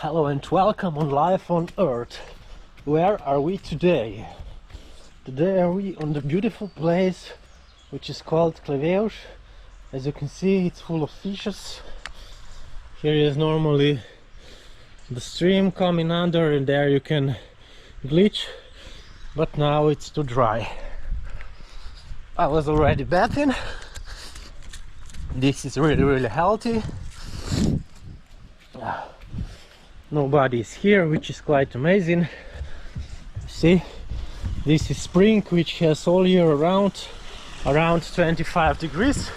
Hello and welcome on Life on Earth. Where are we today? Today are we on the beautiful place which is called Klevevz. As you can see, it's full of fishes. Here is normally the stream coming under, and there you can glitch, but now it's too dry. I was already bathing. This is really healthy. Nobody is here, which is quite amazing. See, this is spring, which has all year around 25 degrees.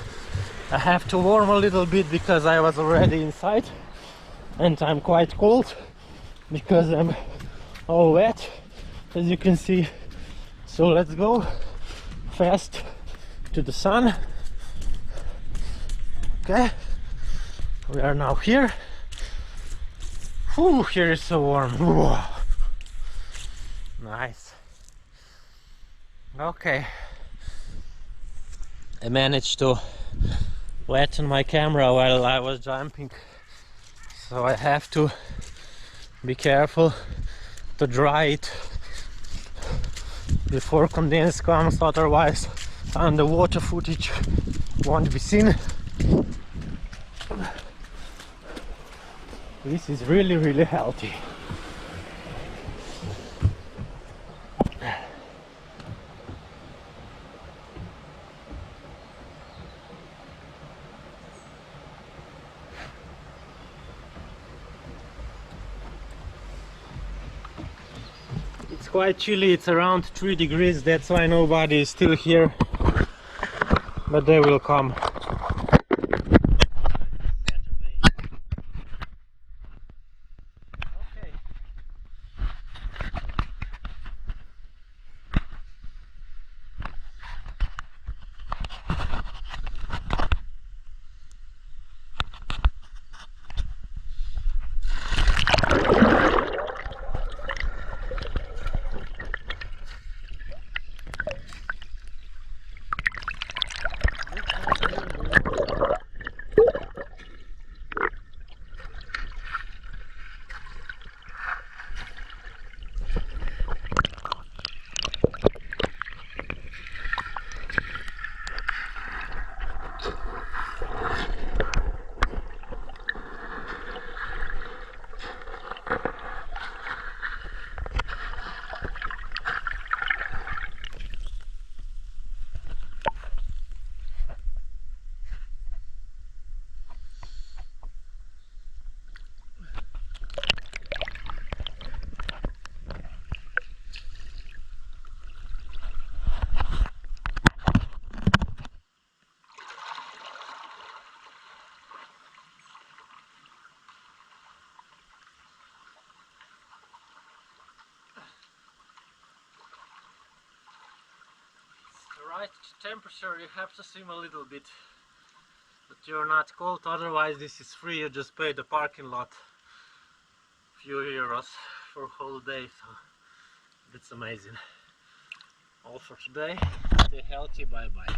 I have to warm a little bit because I was already inside and I'm quite cold because I'm all wet, as you can see. So let's go fast to the sun. Okay, we are now here. Ooh, here is so warm. Ooh. Nice. Okay, I managed to wetten my camera while I was jumping, so I have to be careful to dry it before condense comes, otherwise underwater footage won't be seen. This is really healthy. It's quite chilly, it's around 3 degrees, that's why nobody is still here, but they will come. Right temperature, you have to swim a little bit, but you're not cold, otherwise this is free. You just pay the parking lot few euros for whole day, so that's amazing. All for today. Stay healthy, bye bye.